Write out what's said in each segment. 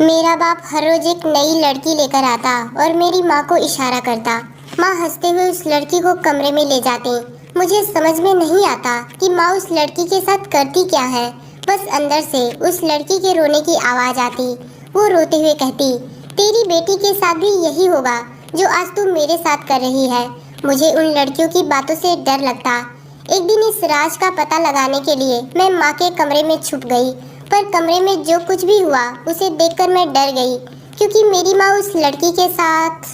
मेरा बाप हर रोज एक नई लड़की लेकर आता और मेरी माँ को इशारा करता। माँ हंसते हुए उस लड़की को कमरे में ले जाती। मुझे समझ में नहीं आता कि माँ उस लड़की के साथ करती क्या है। बस अंदर से उस लड़की के रोने की आवाज़ आती। वो रोते हुए कहती, तेरी बेटी के साथ भी यही होगा जो आज तू मेरे साथ कर रही है। मुझे उन लड़कियों की बातों से डर लगता। एक दिन इस राज का पता लगाने के लिए मैं माँ के कमरे में छुप गई, पर कमरे में जो कुछ भी हुआ उसे देखकर मैं डर गई, क्योंकि मेरी माँ उस लड़की के साथ।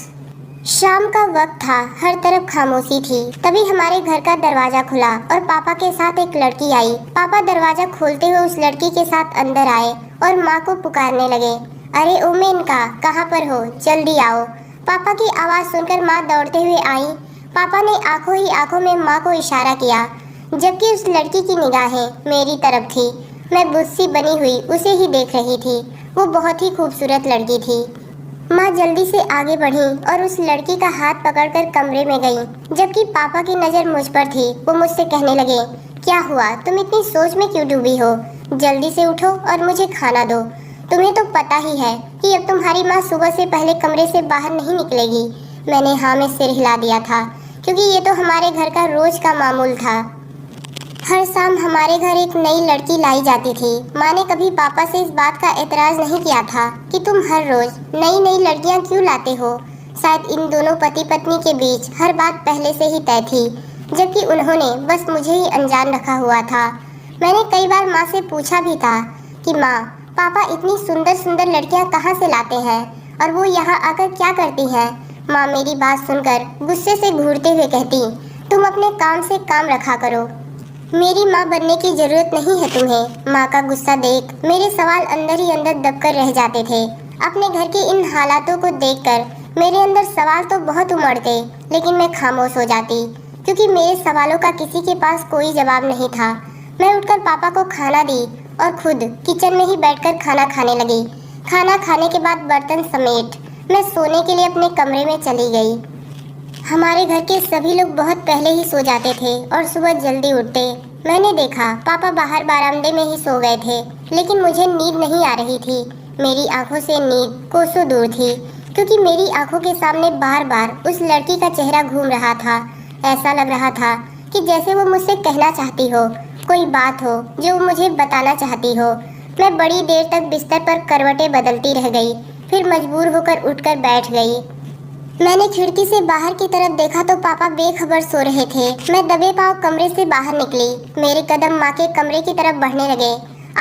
शाम का वक्त था, हर तरफ खामोशी थी। तभी हमारे घर का दरवाजा खुला और पापा के साथ एक लड़की आई। पापा दरवाजा खोलते हुए उस लड़की के साथ अंदर आए और माँ को पुकारने लगे, अरे ओ मेनका, कहाँ पर हो, जल्दी आओ। पापा की आवाज़ सुनकर माँ दौड़ते हुए आई। पापा ने आंखों ही आंखों में माँ को इशारा किया, जबकि उस लड़की की निगाहें मेरी तरफ थी। मैं बुस्सी बनी हुई उसे ही देख रही थी। वो बहुत ही खूबसूरत लड़की थी। माँ जल्दी से आगे बढ़ी और उस लड़की का हाथ पकड़कर कमरे में गई, जबकि पापा की नज़र मुझ पर थी। वो मुझसे कहने लगे, क्या हुआ, तुम इतनी सोच में क्यों डूबी हो? जल्दी से उठो और मुझे खाना दो। तुम्हें तो पता ही है कि अब तुम्हारी माँ सुबह से पहले कमरे से बाहर नहीं निकलेगी। मैंने हाँ में सिर हिला दिया था, क्योंकि ये तो हमारे घर का रोज का मामूल था। हर शाम हमारे घर एक नई लड़की लाई जाती थी। माँ ने कभी पापा से इस बात का एतराज़ नहीं किया था कि तुम हर रोज नई नई लड़कियाँ क्यों लाते हो। शायद इन दोनों पति पत्नी के बीच हर बात पहले से ही तय थी, जबकि उन्होंने बस मुझे ही अनजान रखा हुआ था। मैंने कई बार माँ से पूछा भी था कि माँ, पापा इतनी सुंदर सुंदर लड़कियाँ कहाँ से लाते हैं और वो यहाँ आकर क्या करती हैं। माँ मेरी बात सुनकर गुस्से से घूरते हुए कहती, तुम अपने काम से काम रखा करो। मेरी माँ बनने की जरूरत नहीं है तुम्हें। माँ का गुस्सा देख मेरे सवाल अंदर ही अंदर दबकर रह जाते थे। अपने घर के इन हालातों को देखकर मेरे अंदर सवाल तो बहुत उमड़ते, लेकिन मैं खामोश हो जाती, क्योंकि मेरे सवालों का किसी के पास कोई जवाब नहीं था। मैं उठकर पापा को खाना दी और खुद किचन में ही बैठकर खाना खाने लगी। खाना खाने के बाद बर्तन समेट मैं सोने के लिए अपने कमरे में चली गई। हमारे घर के सभी लोग बहुत पहले ही सो जाते थे और सुबह जल्दी उठते। मैंने देखा पापा बाहर बरामदे में ही सो गए थे, लेकिन मुझे नींद नहीं आ रही थी। मेरी आंखों से नींद कोसों दूर थी, क्योंकि मेरी आंखों के सामने बार बार उस लड़की का चेहरा घूम रहा था। ऐसा लग रहा था कि जैसे वो मुझसे कहना चाहती हो, कोई बात हो जो वो मुझे बताना चाहती हो। मैं बड़ी देर तक बिस्तर पर करवटें बदलती रह गई, फिर मजबूर होकर उठकर बैठ गई। मैंने खिड़की से बाहर की तरफ देखा तो पापा बेखबर सो रहे थे। मैं दबे पांव कमरे से बाहर निकली। मेरे कदम माँ के कमरे की तरफ बढ़ने लगे।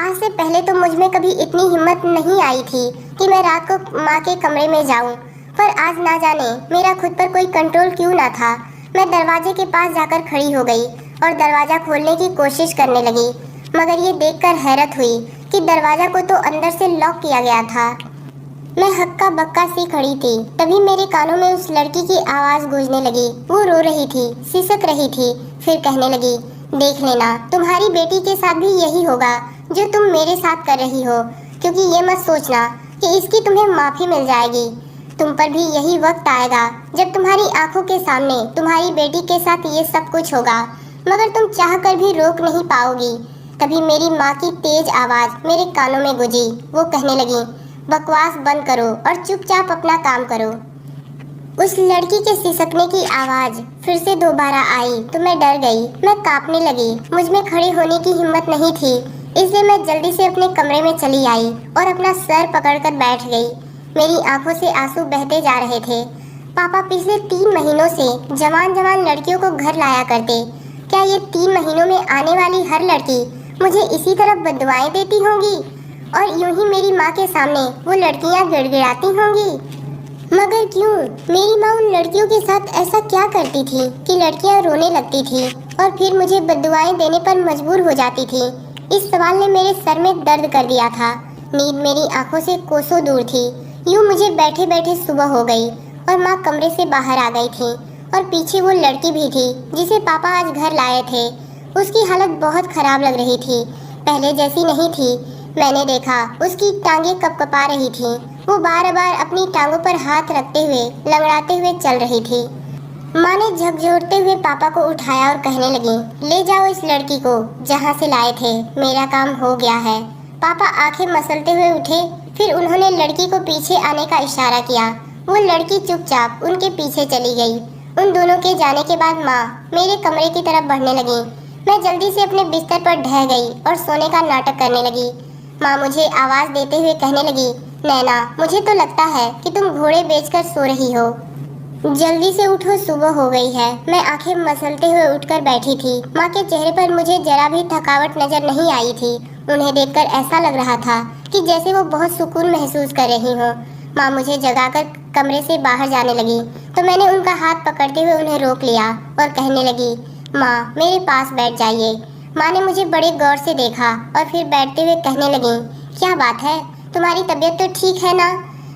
आज से पहले तो मुझ में कभी इतनी हिम्मत नहीं आई थी कि मैं रात को माँ के कमरे में जाऊं, पर आज ना जाने मेरा खुद पर कोई कंट्रोल क्यों ना था। मैं दरवाजे के पास जाकर खड़ी हो गई और दरवाज़ा खोलने की कोशिश करने लगी, मगर ये देखकर हैरत हुई कि दरवाज़ा को तो अंदर से लॉक किया गया था। मैं हक्का बक्का सी खड़ी थी। तभी मेरे कानों में उस लड़की की आवाज़ गूंजने लगी। वो रो रही थी, सिसक रही थी, फिर कहने लगी, देख लेना, तुम्हारी बेटी के साथ भी यही होगा जो तुम मेरे साथ कर रही हो, क्योंकि ये मत सोचना कि इसकी तुम्हें माफ़ी मिल जाएगी। तुम पर भी यही वक्त आएगा जब तुम्हारी आंखों के सामने तुम्हारी बेटी के साथ ये सब कुछ होगा, मगर तुम चाह कर भी रोक नहीं पाओगी। तभी मेरी माँ की तेज आवाज़ मेरे कानों में गूंजी। वो कहने लगी, बकवास बंद करो और चुपचाप अपना काम करो। उस लड़की के सिसकने की आवाज़ फिर से दोबारा आई तो मैं डर गई। मैं कांपने लगी। मुझ में खड़े होने की हिम्मत नहीं थी, इसलिए मैं जल्दी से अपने कमरे में चली आई और अपना सर पकड़कर बैठ गई। मेरी आंखों से आंसू बहते जा रहे थे। पापा पिछले 3 महीनों से जवान जवान लड़कियों को घर लाया करते। क्या ये 3 महीनों में आने वाली हर लड़की मुझे इसी तरह बददुआएं देती होंगी और यूं ही मेरी माँ के सामने वो लड़कियाँ गिड़गिड़ाती होंगी? मगर क्यों? मेरी माँ उन लड़कियों के साथ ऐसा क्या करती थी कि लड़कियाँ रोने लगती थी और फिर मुझे बद्दुआएं देने पर मजबूर हो जाती थी? इस सवाल ने मेरे सर में दर्द कर दिया था। नींद मेरी आंखों से कोसों दूर थी। यूं मुझे बैठे बैठे सुबह हो गई और माँ कमरे से बाहर आ गई थी, और पीछे वो लड़की भी थी जिसे पापा आज घर लाए थे। उसकी हालत बहुत खराब लग रही थी, पहले जैसी नहीं थी। मैंने देखा उसकी टांगें कपकपा रही थीं। वो बार बार अपनी टांगों पर हाथ रखते हुए लंगड़ाते हुए चल रही थी। माँ ने झकझोरते हुए पापा को उठाया और कहने लगी, ले जाओ इस लड़की को जहाँ से लाए थे, मेरा काम हो गया है। पापा आंखें मसलते हुए उठे, फिर उन्होंने लड़की को पीछे आने का इशारा किया। वो लड़की चुपचाप उनके पीछे चली गई। उन दोनों के जाने के बाद माँ मेरे कमरे की तरफ बढ़ने लगी। मैं जल्दी से अपने बिस्तर पर ढह गई और सोने का नाटक करने लगी। माँ मुझे आवाज़ देते हुए कहने लगी, नैना, मुझे तो लगता है कि तुम घोड़े बेचकर सो रही हो। जल्दी से उठो, सुबह हो गई है। मैं आंखें मसलते हुए उठकर बैठी थी। माँ के चेहरे पर मुझे जरा भी थकावट नजर नहीं आई थी। उन्हें देखकर ऐसा लग रहा था कि जैसे वो बहुत सुकून महसूस कर रही हो। माँ मुझे जगाकर कमरे से बाहर जाने लगी तो मैंने उनका हाथ पकड़ते हुए उन्हें रोक लिया और कहने लगी, माँ मेरे पास बैठ जाइए। माँ ने मुझे बड़े गौर से देखा और फिर बैठते हुए कहने लगी, क्या बात है, तुम्हारी तबीयत तो ठीक है ना?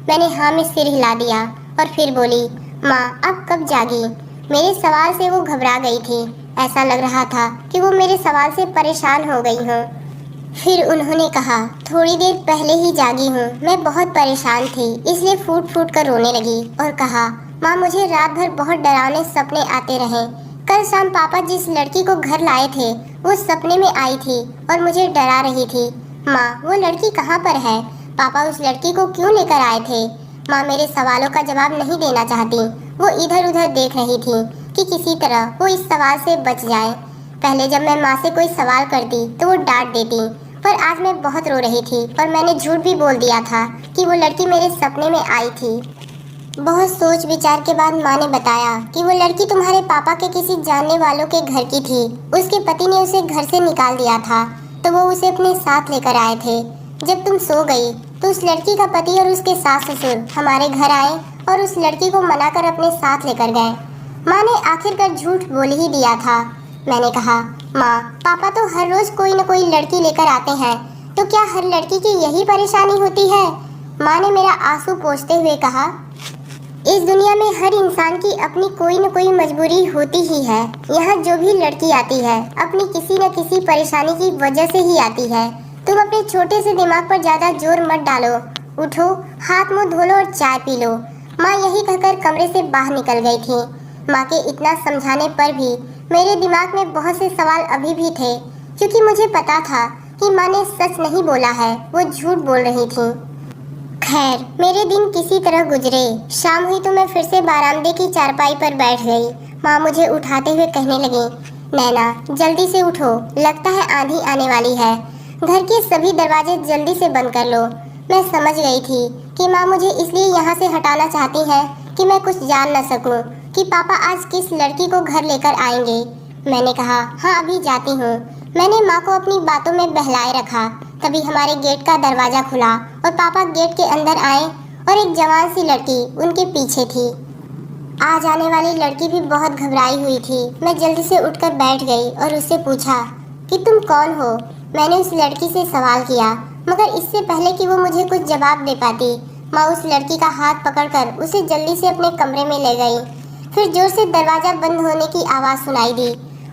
मैंने हाँ में सिर हिला दिया और फिर बोली, माँ अब कब जागी? मेरे सवाल से वो घबरा गई थी। ऐसा लग रहा था कि वो मेरे सवाल से परेशान हो गई हो। फिर उन्होंने कहा, थोड़ी देर पहले ही जागी हूँ। मैं बहुत परेशान थी, इसलिए फूट फूट कर रोने लगी और कहा, माँ मुझे रात भर बहुत डरावने सपने आते रहे। कल शाम पापा जिस लड़की को घर लाए थे वो सपने में आई थी और मुझे डरा रही थी। माँ वो लड़की कहाँ पर है? पापा उस लड़की को क्यों लेकर आए थे? माँ मेरे सवालों का जवाब नहीं देना चाहती। वो इधर उधर देख रही थी कि किसी तरह वो इस सवाल से बच जाए। पहले जब मैं माँ से कोई सवाल करती तो वो डांट देती, पर आज मैं बहुत रो रही थी और मैंने झूठ भी बोल दिया था कि वो लड़की मेरे सपने में आई थी। बहुत सोच विचार के बाद माँ ने बताया कि वो लड़की तुम्हारे पापा के किसी जानने वालों के घर की थी। उसके पति ने उसे घर से निकाल दिया था तो वो उसे अपने साथ लेकर आए थे। जब तुम सो गई तो उस लड़की का पति और उसके सास ससुर हमारे घर आए और उस लड़की को मनाकर अपने साथ लेकर गए। माँ ने आखिरकार झूठ बोल ही दिया था। मैंने कहा, माँ पापा तो हर रोज कोई न कोई लड़की लेकर आते हैं, तो क्या हर लड़की की यही परेशानी होती है? माँ ने मेरा आंसू पोंछते हुए कहा, इस दुनिया में हर इंसान की अपनी कोई न कोई मजबूरी होती ही है। यहाँ जो भी लड़की आती है अपनी किसी न किसी परेशानी की वजह से ही आती है। तुम अपने छोटे से दिमाग पर ज्यादा जोर मत डालो। उठो, हाथ मुंह धो लो और चाय पी लो। माँ यही कहकर कमरे से बाहर निकल गई थी। माँ के इतना समझाने पर भी मेरे दिमाग में बहुत से सवाल अभी भी थे, क्योंकि मुझे पता था कि माँ ने सच नहीं बोला है, वो झूठ बोल रही थी। खैर मेरे दिन किसी तरह गुजरे। शाम हुई तो मैं फिर से बारामदे की चारपाई पर बैठ गई। माँ मुझे उठाते हुए कहने लगी, नैना जल्दी से उठो, लगता है आंधी आने वाली है। घर के सभी दरवाजे जल्दी से बंद कर लो। मैं समझ गई थी कि माँ मुझे इसलिए यहाँ से हटाना चाहती है कि मैं कुछ जान न सकूँ कि पापा आज किस लड़की को घर लेकर आएंगे। मैंने कहा, हाँ अभी जाती हूँ। मैंने माँ को अपनी बातों में बहलाए रखा। तभी हमारे गेट का दरवाज़ा खुला और पापा गेट के अंदर आए और एक जवान सी लड़की उनके पीछे थी। आ जाने वाली लड़की भी बहुत घबराई हुई थी। मैं जल्दी से उठकर बैठ गई और उससे पूछा कि तुम कौन हो? मैंने उस लड़की से सवाल किया, मगर इससे पहले कि वो मुझे कुछ जवाब दे पाती, माँ उस लड़की का हाथ पकड़कर उसे जल्दी से अपने कमरे में ले गई। फिर जोर से दरवाज़ा बंद होने की आवाज़ सुनाई दी।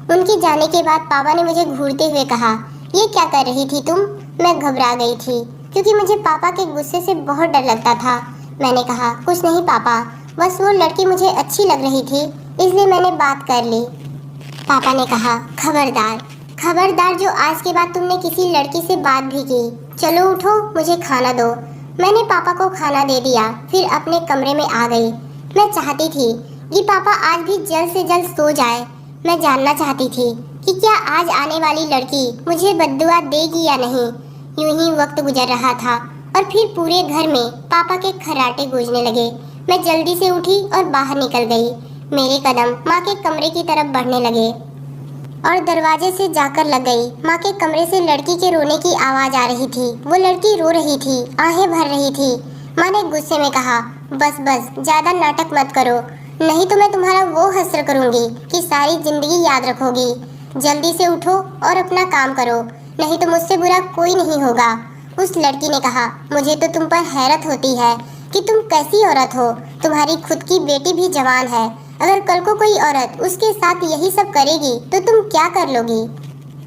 उनके जाने के बाद पापा ने मुझे घूरते हुए कहा, ये क्या कर रही थी तुम? मैं घबरा गई थी क्योंकि मुझे पापा के गुस्से से बहुत डर लगता था। मैंने कहा, कुछ नहीं पापा, बस वो लड़की मुझे अच्छी लग रही थी, इसलिए मैंने बात कर ली। पापा ने कहा, खबरदार खबरदार, जो आज के बाद तुमने किसी लड़की से बात भी की। चलो उठो, मुझे खाना दो। मैंने पापा को खाना दे दिया, फिर अपने कमरे में आ गई। मैं चाहती थी कि पापा आज भी जल्द से जल्द सो जाए। मैं जानना चाहती थी कि क्या आज आने वाली लड़की मुझे बद्दुआ देगी या नहीं। यूं ही वक्त गुजर रहा था और फिर पूरे घर में पापा के खर्राटे गूंजने लगे। मैं जल्दी से उठी और बाहर निकल गई। मेरे कदम माँ के कमरे की तरफ बढ़ने लगे और दरवाजे से जाकर लग गई। माँ के कमरे से लड़की के रोने की आवाज़ आ रही थी। वो लड़की रो रही थी, आहें भर रही थी। माँ ने गुस्से में कहा, बस बस, ज़्यादा नाटक मत करो, नहीं तो मैं तुम्हारा वो हश्र करूँगी कि सारी जिंदगी याद रखोगी। जल्दी से उठो और अपना काम करो, नहीं तो मुझसे बुरा कोई नहीं होगा। उस लड़की ने कहा, मुझे तो तुम पर हैरत होती है कि तुम कैसी औरत हो। तुम्हारी खुद की बेटी भी जवान है। अगर कल को कोई औरत उसके साथ यही सब करेगी तो तुम क्या कर लोगी?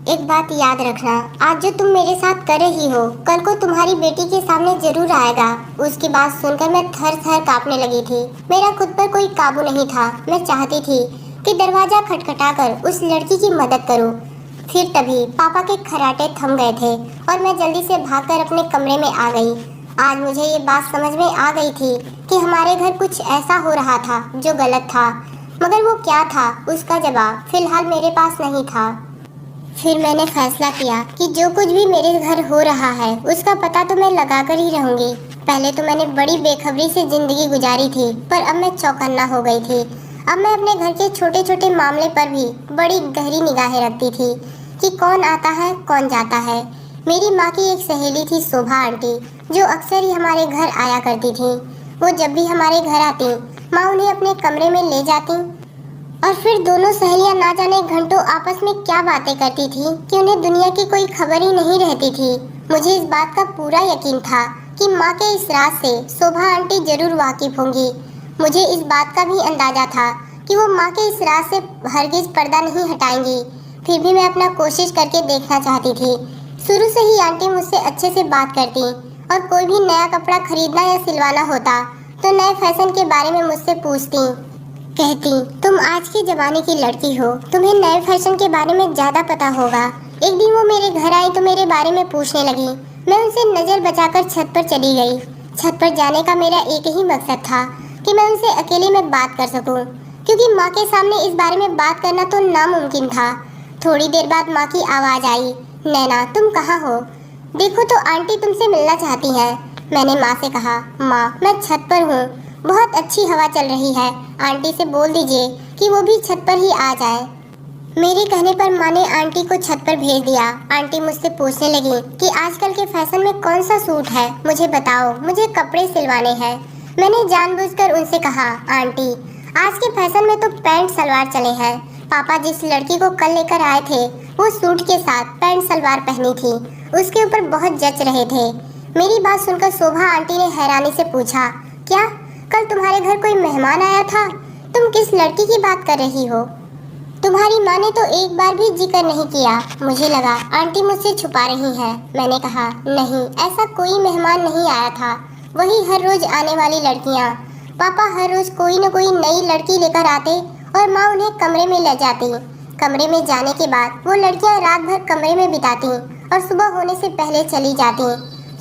एक बात याद रखना, आज जो तुम मेरे साथ कर रही हो, कल को तुम्हारी बेटी के सामने जरूर आएगा। उसकी बात सुनकर मैं थर थर कांपने लगी थी। मेरा खुद पर कोई काबू नहीं था। मैं चाहती थी कि दरवाजा खटखटाकर उस लड़की की मदद करूं। फिर तभी पापा के खर्राटे थम गए थे और मैं जल्दी से भागकर अपने कमरे में आ गई। आज मुझे ये बात समझ में आ गई थी कि हमारे घर कुछ ऐसा हो रहा था जो गलत था, मगर वो क्या था उसका जवाब फिलहाल मेरे पास नहीं था। फिर मैंने फैसला किया कि जो कुछ भी मेरे घर हो रहा है उसका पता तो मैं लगा कर ही रहूंगी। पहले तो मैंने बड़ी बेखबरी से जिंदगी गुजारी थी, पर अब मैं चौकन्ना हो गई थी। अब मैं अपने घर के छोटे छोटे मामले पर भी बड़ी गहरी निगाहें रखती थी कि कौन आता है कौन जाता है। मेरी माँ की एक सहेली थी शोभा आंटी, जो अक्सर ही हमारे घर आया करती थी। वो जब भी हमारे घर आती, माँ उन्हें अपने कमरे में ले जाती और फिर दोनों सहेलियां ना जाने घंटों आपस में क्या बातें करती थी कि उन्हें दुनिया की कोई खबर ही नहीं रहती थी। मुझे इस बात का पूरा यकीन था कि माँ के इस राज से शोभा आंटी जरूर वाकिफ होंगी। मुझे इस बात का भी अंदाजा था कि वो माँ के इस राज से हरगिज पर्दा नहीं हटाएंगी। फिर भी मैं अपना कोशिश करके देखना चाहती थी। शुरू से ही आंटी मुझसे अच्छे से बात करती और कोई भी नया कपड़ा खरीदना या सिलवाना होता तो नए फैशन के बारे में मुझसे पूछती। कहती, तुम आज के जमाने की लड़की हो, तुम्हें नए फैशन के बारे में ज़्यादा पता होगा। एक दिन वो मेरे घर आई तो मेरे बारे में पूछने लगी। मैं उनसे नज़र बचाकर छत पर चली गई। छत पर जाने का मेरा एक ही मकसद था कि मैं उनसे अकेले में बात कर सकूं, क्योंकि माँ के सामने इस बारे में बात करना तो नामुमकिन था। थोड़ी देर बाद माँ की आवाज़ आई, नैना तुम कहाँ हो? देखो तो आंटी तुमसे मिलना चाहती हैं। मैंने माँ से कहा, माँ मैं छत पर हूँ, बहुत अच्छी हवा चल रही है, आंटी से बोल दीजिए कि वो भी छत पर ही आ जाए। मेरे कहने पर माँ ने आंटी को छत पर भेज दिया। आंटी मुझसे पूछने लगी कि आजकल के फैशन में कौन सा सूट है, मुझे बताओ, मुझे कपड़े सिलवाने हैं। मैंने जानबूझकर उनसे कहा, आंटी आज के फैशन में तो पैंट सलवार चले हैं। पापा जिस लड़की को कल लेकर आए थे वो सूट के साथ पैंट सलवार पहनी थी, उसके ऊपर बहुत जच रहे थे। मेरी बात सुनकर शोभा आंटी ने हैरानी से पूछा, क्या कल तुम्हारे घर कोई मेहमान आया था? तुम किस लड़की की बात कर रही हो? तुम्हारी माँ ने तो एक बार भी जिक्र नहीं किया। मुझे लगा आंटी मुझसे छुपा रही है। मैंने कहा, नहीं, ऐसा कोई मेहमान नहीं आया था, वही हर रोज आने वाली लड़कियाँ। पापा हर रोज कोई न कोई नई लड़की लेकर आते और माँ उन्हें कमरे में ले जाती। कमरे में जाने के बाद वो लड़कियाँ रात भर कमरे में बिताती और सुबह होने से पहले चली जाती।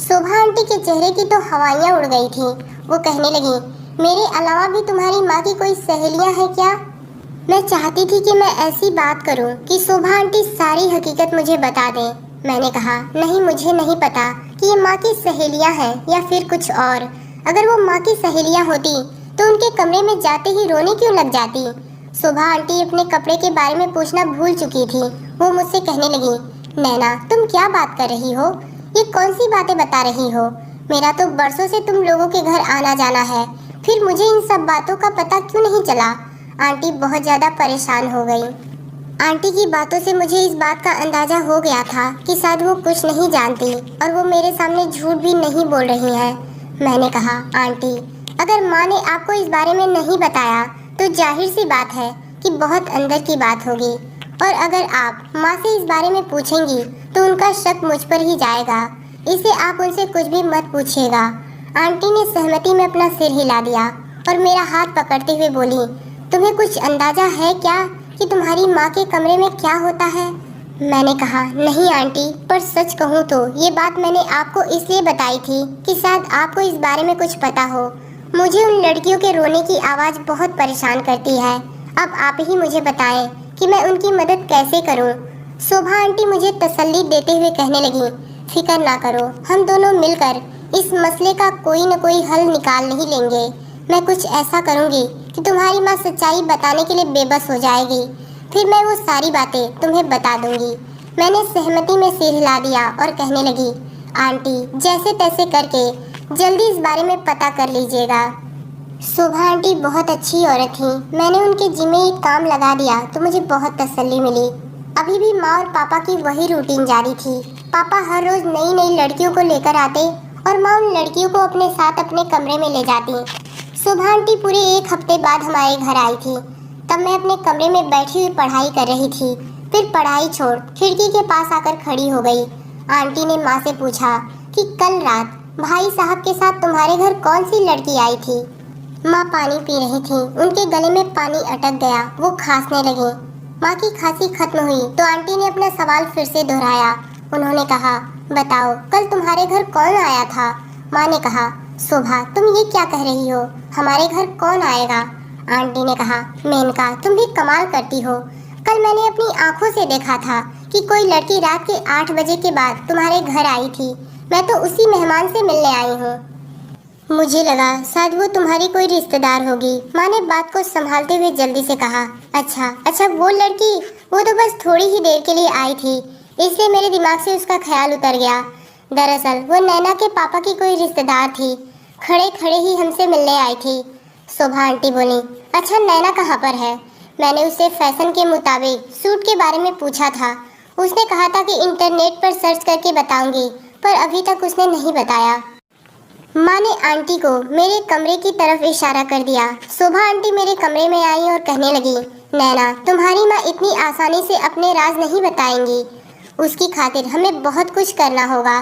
शोभा आंटी के चेहरे की तो हवाइयाँ उड़ गई थी। वो कहने लगी, मेरे अलावा भी तुम्हारी माँ की कोई सहेलियाँ हैं क्या? मैं चाहती थी कि मैं ऐसी बात करूं कि शोभा आंटी सारी हकीकत मुझे बता दें। मैंने कहा, नहीं, मुझे नहीं पता कि ये माँ की सहेलियाँ हैं या फिर कुछ और। अगर वो माँ की सहेलियाँ होती तो उनके कमरे में जाते ही रोने क्यों लग जाती? शोभा आंटी अपने कपड़े के बारे में पूछना भूल चुकी थी। वो मुझसे कहने लगी, नैना तुम क्या बात कर रही हो? ये कौन सी बातें बता रही हो? मेरा तो बरसों से तुम लोगों के घर आना जाना है, फिर मुझे इन सब बातों का पता क्यों नहीं चला? आंटी बहुत ज़्यादा परेशान हो गई। आंटी की बातों से मुझे इस बात का अंदाज़ा हो गया था कि शायद वो कुछ नहीं जानती और वो मेरे सामने झूठ भी नहीं बोल रही है। मैंने कहा, आंटी अगर माँ ने आपको इस बारे में नहीं बताया तो जाहिर सी बात है कि बहुत अंदर की बात होगी, और अगर आप माँ से इस बारे में पूछेंगी तो उनका शक मुझ पर ही जाएगा। इसे आप उनसे कुछ भी मत पूछिएगा। आंटी ने सहमति में अपना सिर हिला दिया और मेरा हाथ पकड़ते हुए बोली, तुम्हें कुछ अंदाजा है क्या कि तुम्हारी माँ के कमरे में क्या होता है? मैंने कहा, नहीं आंटी, पर सच कहूँ तो ये बात मैंने आपको इसलिए बताई थी कि शायद आपको इस बारे में कुछ पता हो। मुझे उन लड़कियों के रोने की आवाज़ बहुत परेशान करती है। अब आप ही मुझे बताएं कि मैं उनकी मदद कैसे करूं। शोभा आंटी मुझे तसल्ली देते हुए कहने लगी, फिक्र ना करो, हम दोनों मिलकर इस मसले का कोई न कोई हल निकाल नहीं लेंगे। मैं कुछ ऐसा करूंगी कि तुम्हारी माँ सच्चाई बताने के लिए बेबस हो जाएगी, फिर मैं वो सारी बातें तुम्हें बता दूंगी। मैंने सहमति में सिर हिला दिया और कहने लगी, आंटी जैसे तैसे करके जल्दी इस बारे में पता कर लीजिएगा। शोभा आंटी बहुत अच्छी औरत थी। मैंने उनके जिम्मे एक काम लगा दिया तो मुझे बहुत तसल्ली मिली। अभी भी माँ और पापा की वही रूटीन जारी थी। पापा हर रोज नई नई लड़कियों को लेकर आते और माँ उन लड़कियों को अपने साथ अपने कमरे में ले जाती। शोभा आंटी पूरे एक हफ्ते बाद हमारे घर आई थी। तब मैं अपने कमरे में बैठी हुई पढ़ाई कर रही थी। फिर पढ़ाई छोड़ खिड़की के पास आकर खड़ी हो गई। आंटी ने माँ से पूछा कि कल रात भाई साहब के साथ तुम्हारे घर कौन सी लड़की आई थी? माँ पानी पी रही थी, उनके गले में पानी अटक गया, वो खांसने लगी। माँ की खांसी खत्म हुई तो आंटी ने अपना सवाल फिर से दोहराया। उन्होंने कहा, बताओ कल तुम्हारे घर कौन आया था? माँ ने कहा, शोभा तुम ये क्या कह रही हो, हमारे घर कौन आएगा? आंटी ने कहा, मेनका तुम भी कमाल करती हो। कल मैंने अपनी आंखों से देखा था कि कोई लड़की रात के 8 बजे के बाद तुम्हारे घर आई थी। मैं तो उसी मेहमान से मिलने आई हूँ। मुझे लगा शायद वो तुम्हारी कोई रिश्तेदार होगी। माँ ने बात को संभालते हुए जल्दी से कहा, अच्छा वो लड़की, वो तो बस थोड़ी ही देर के लिए आई थी, इसलिए मेरे दिमाग से उसका ख्याल उतर गया। दरअसल वो नैना के पापा की कोई रिश्तेदार थी, खड़े खड़े ही हमसे मिलने आई थी। शोभा आंटी बोली, अच्छा नैना कहाँ पर है? मैंने उससे फैशन के मुताबिक सूट के बारे में पूछा था। उसने कहा था कि इंटरनेट पर सर्च करके बताऊंगी, पर अभी तक उसने नहीं बताया। माँ ने आंटी को मेरे कमरे की तरफ इशारा कर दिया। शोभा आंटी मेरे कमरे में आई और कहने लगी, नैना तुम्हारी माँ इतनी आसानी से अपने राज नहीं बताएंगी, उसकी खातिर हमें बहुत कुछ करना होगा।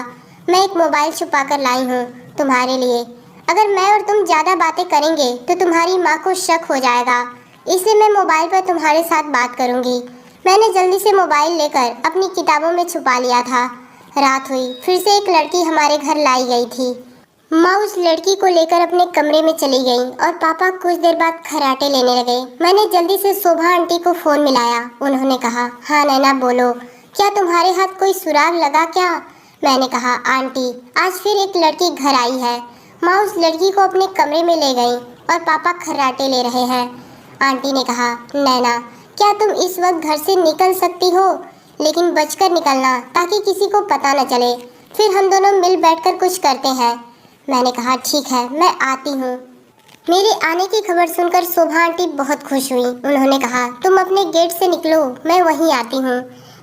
मैं एक मोबाइल छुपा कर लाई हूँ तुम्हारे लिए। अगर मैं और तुम ज़्यादा बातें करेंगे तो तुम्हारी माँ को शक हो जाएगा, इसलिए मैं मोबाइल पर तुम्हारे साथ बात करूँगी। मैंने जल्दी से मोबाइल लेकर अपनी किताबों में छुपा लिया था। रात हुई, फिर से एक लड़की हमारे घर लाई गई थी। माँ उस लड़की को लेकर अपने कमरे में चली गई और पापा कुछ देर बाद खर्राटे लेने लगे। मैंने जल्दी से शोभा आंटी को फोन मिलाया। उन्होंने कहा, हाँ नैना बोलो, क्या तुम्हारे हाथ कोई सुराग लगा क्या? मैंने कहा, आंटी आज फिर एक लड़की घर आई है। माँ उस लड़की को अपने कमरे में ले गई और पापा खर्राटे ले रहे हैं। आंटी ने कहा, नैना क्या तुम इस वक्त घर से निकल सकती हो, लेकिन बचकर निकलना ताकि किसी को पता न चले, फिर हम दोनों मिल बैठकर कुछ करते हैं। मैंने कहा, ठीक है मैं आती हूँ। मेरे आने की खबर सुनकर शोभा आंटी बहुत खुश हुई। उन्होंने कहा, तुम अपने गेट से निकलो, मैं वहीं आती हूँ।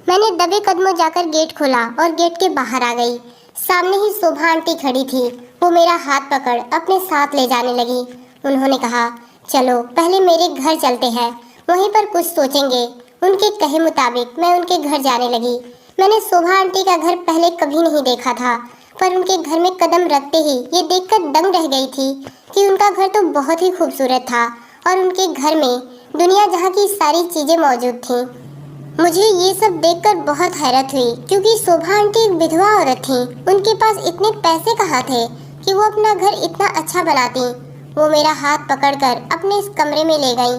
मैंने दबे कदमों जाकर गेट खोला और गेट के बाहर आ गई। सामने ही शोभा आंटी खड़ी थी। वो मेरा हाथ पकड़ अपने साथ ले जाने लगी। उन्होंने कहा, चलो पहले मेरे घर चलते हैं, वहीं पर कुछ सोचेंगे। उनके कहे मुताबिक मैं उनके घर जाने लगी। मैंने शोभा आंटी का घर पहले कभी नहीं देखा था, पर उनके घर में कदम रखते ही ये देखकर दंग रह गई थी कि उनका घर तो बहुत ही खूबसूरत था और उनके घर में दुनिया जहाँ की सारी चीज़ें मौजूद थीं। मुझे ये सब देखकर बहुत हैरत हुई, क्योंकि शोभा आंटी एक विधवा औरत थी। उनके पास इतने पैसे कहाँ थे कि वो अपना घर इतना अच्छा बनाती। वो मेरा हाथ पकड़कर अपने इस कमरे में ले गई।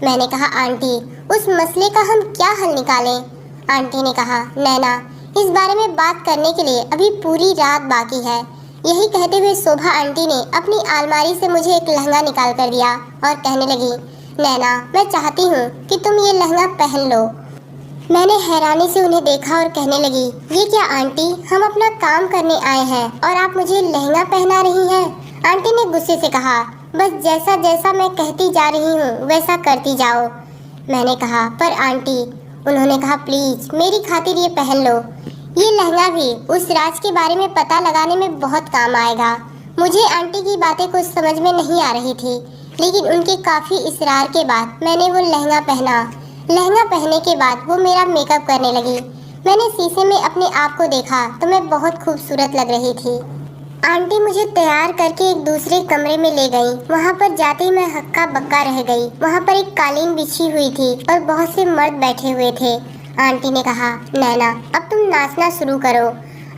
मैंने कहा, आंटी उस मसले का हम क्या हल निकालें? आंटी ने कहा, नैना इस बारे में बात करने के लिए अभी पूरी रात बाकी है। यही कहते हुए शोभा आंटी ने अपनी अलमारी से मुझे एक लहंगा निकाल कर दिया और कहने लगी, नैना मैं चाहती हूँ कि तुम ये लहंगा पहन लो। मैंने हैरानी से उन्हें देखा और कहने लगी, ये क्या आंटी, हम अपना काम करने आए हैं और आप मुझे लहंगा पहना रही हैं? आंटी ने गुस्से से कहा, बस जैसा जैसा मैं कहती जा रही हूँ वैसा करती जाओ। मैंने कहा, पर आंटी। उन्होंने कहा, प्लीज मेरी खातिर ये पहन लो। ये लहंगा भी उस राज के बारे में पता लगाने में बहुत काम आएगा। मुझे आंटी की बातें कुछ समझ में नहीं आ रही थी, लेकिन उनके काफ़ी इसरार के बाद मैंने वो लहंगा पहना। लहंगा पहनने के बाद वो मेरा मेकअप करने लगी। मैंने शीशे में अपने आप को देखा तो मैं बहुत खूबसूरत लग रही थी। आंटी मुझे तैयार करके एक दूसरे कमरे में ले गई। वहाँ पर जाते ही मैं हक्का बक्का रह गई। वहाँ पर एक कालीन बिछी हुई थी और बहुत से मर्द बैठे हुए थे। आंटी ने कहा, नैना अब तुम नाचना शुरू करो।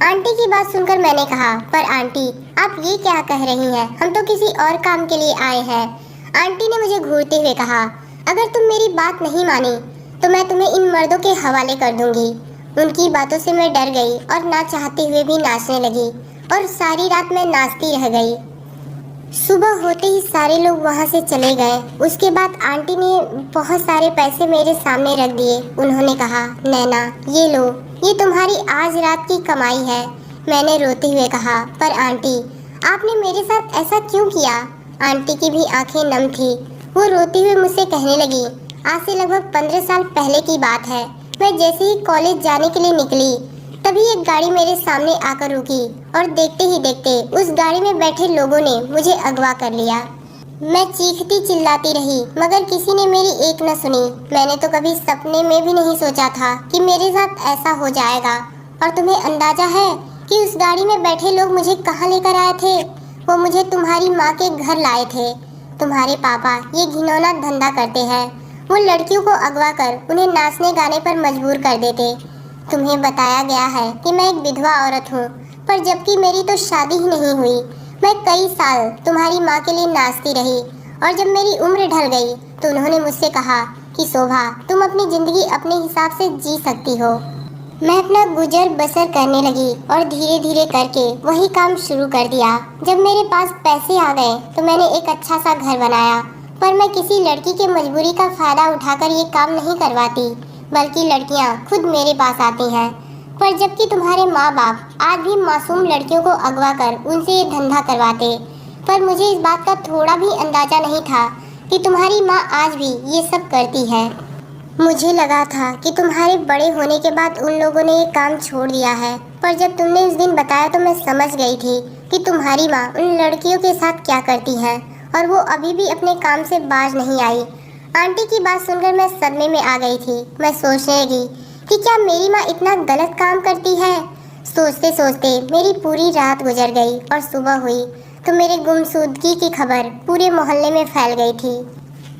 आंटी की बात सुनकर मैंने कहा, पर आंटी आप ये क्या कह रही हैं, हम तो किसी और काम के लिए आए हैं। आंटी ने मुझे घूरते हुए कहा, अगर तुम मेरी बात नहीं मानी तो मैं तुम्हें इन मर्दों के हवाले कर दूंगी। उनकी बातों से मैं डर गई और ना चाहते हुए भी नाचने लगी और सारी रात मैं नाचती रह गई। सुबह होते ही सारे लोग वहाँ से चले गए। उसके बाद आंटी ने बहुत सारे पैसे मेरे सामने रख दिए। उन्होंने कहा, नैना ये लो, ये तुम्हारी आज रात की कमाई है। मैंने रोते हुए कहा, पर आंटी आपने मेरे साथ ऐसा क्यों किया? आंटी की भी आंखें नम थी। वो रोती हुई मुझसे कहने लगी, आज से लगभग 15 साल पहले की बात है। मैं जैसे ही कॉलेज जाने के लिए निकली तभी एक गाड़ी मेरे सामने आकर रुकी और देखते ही देखते उस गाड़ी में बैठे लोगों ने मुझे अगवा कर लिया। मैं चीखती चिल्लाती रही मगर किसी ने मेरी एक न सुनी। मैंने तो कभी सपने में भी नहीं सोचा था कि मेरे साथ ऐसा हो जाएगा। और तुम्हें अंदाजा है कि उस गाड़ी में बैठे लोग मुझे कहाँ लेकर आए थे? वो मुझे तुम्हारी माँ के घर लाए थे। तुम्हारे पापा ये घिनौना धंधा करते हैं। वो लड़कियों को अगवा कर उन्हें नाचने गाने पर मजबूर कर देते। तुम्हें बताया गया है कि मैं एक विधवा औरत हूँ, पर जबकि मेरी तो शादी ही नहीं हुई। मैं कई साल तुम्हारी माँ के लिए नाचती रही और जब मेरी उम्र ढल गई तो उन्होंने मुझसे कहा कि शोभा, तुम अपनी ज़िंदगी अपने हिसाब से जी सकती हो। मैं अपना गुजर बसर करने लगी और धीरे धीरे करके वही काम शुरू कर दिया। जब मेरे पास पैसे आ गए तो मैंने एक अच्छा सा घर बनाया, पर मैं किसी लड़की के मजबूरी का फ़ायदा उठाकर ये काम नहीं करवाती, बल्कि लड़कियाँ खुद मेरे पास आती हैं। पर जबकि तुम्हारे माँ बाप आज भी मासूम लड़कियों को अगवा कर उनसे ये धंधा करवाते, पर मुझे इस बात का थोड़ा भी अंदाज़ा नहीं था कि तुम्हारी माँ आज भी ये सब करती है। मुझे लगा था कि तुम्हारे बड़े होने के बाद उन लोगों ने ये काम छोड़ दिया है, पर जब तुमने उस दिन बताया तो मैं समझ गई थी कि तुम्हारी माँ उन लड़कियों के साथ क्या करती है और वो अभी भी अपने काम से बाज नहीं आई। आंटी की बात सुनकर मैं सदमे में आ गई थी। मैं सोचने लगी कि क्या मेरी माँ इतना गलत काम करती है। सोचते सोचते मेरी पूरी रात गुजर गई और सुबह हुई तो मेरे गुमशुदगी की खबर पूरे मोहल्ले में फैल गई थी,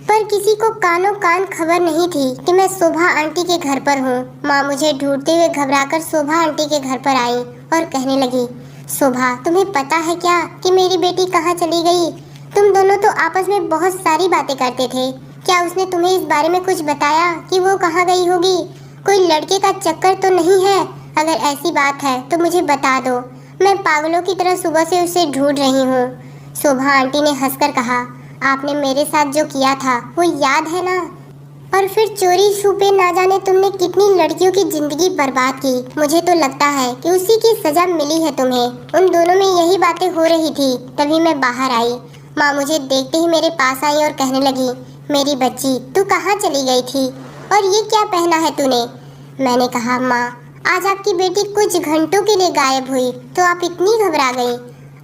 पर किसी को कानों कान खबर नहीं थी कि मैं शोभा आंटी के घर पर हूँ। माँ मुझे ढूंढते हुए घबराकर शोभा आंटी के घर पर आई और कहने लगी, शोभा, तुम्हें पता है क्या कि मेरी बेटी कहाँ चली गई? तुम दोनों तो आपस में बहुत सारी बातें करते थे। क्या उसने तुम्हें इस बारे में कुछ बताया कि वो कहाँ गई होगी? कोई लड़के का चक्कर तो नहीं है? अगर ऐसी बात है तो मुझे बता दो, मैं पागलों की तरह सुबह से उसे ढूंढ रही हूँ। शोभा आंटी ने हंसकर कहा, आपने मेरे साथ जो किया था वो याद है ना? और फिर चोरी छुपे ना जाने तुमने कितनी लड़कियों की जिंदगी बर्बाद की। मुझे तो लगता है कि उसी की सजा मिली है तुम्हें। उन दोनों में यही बातें हो रही थी तभी मैं बाहर आई। माँ मुझे देखते ही मेरे पास आई और कहने लगी, मेरी बच्ची, तू कहाँ चली गई थी और ये क्या पहना है तूने? मैंने कहा, माँ, आज आपकी बेटी कुछ घंटों के लिए गायब हुई तो आप इतनी घबरा गई।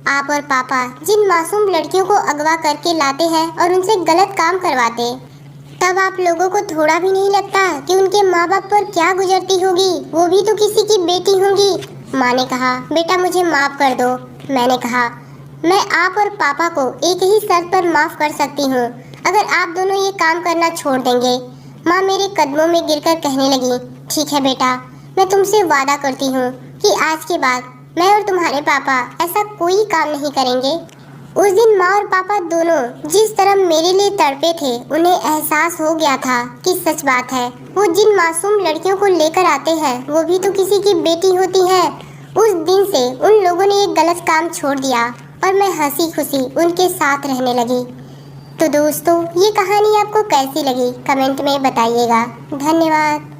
आप और पापा जिन मासूम लड़कियों को अगवा करके लाते हैं और उनसे गलत काम करवाते, तब आप लोगों को थोड़ा भी नहीं लगता कि उनके माँ बाप पर क्या गुजरती होगी? वो भी तो किसी की बेटी होंगी। माँ ने कहा, बेटा मुझे माफ़ कर दो। मैंने कहा, मैं आप और पापा को एक ही शर्त पर माफ़ कर सकती हूँ, अगर आप दोनों ये काम करना छोड़ देंगे। माँ मेरे कदमों में गिरकर कहने लगी, ठीक है बेटा, मैं तुमसे वादा करती हूँ कि आज के बाद मैं और तुम्हारे पापा ऐसा कोई काम नहीं करेंगे। उस दिन माँ और पापा दोनों जिस तरह मेरे लिए तड़पे थे, उन्हें एहसास हो गया था कि सच बात है, वो जिन मासूम लड़कियों को लेकर आते हैं वो भी तो किसी की बेटी होती हैं। उस दिन से उन लोगों ने एक गलत काम छोड़ दिया और मैं हंसी खुशी उनके साथ रहने लगी। तो दोस्तों, ये कहानी आपको कैसी लगी कमेंट में बताइएगा। धन्यवाद।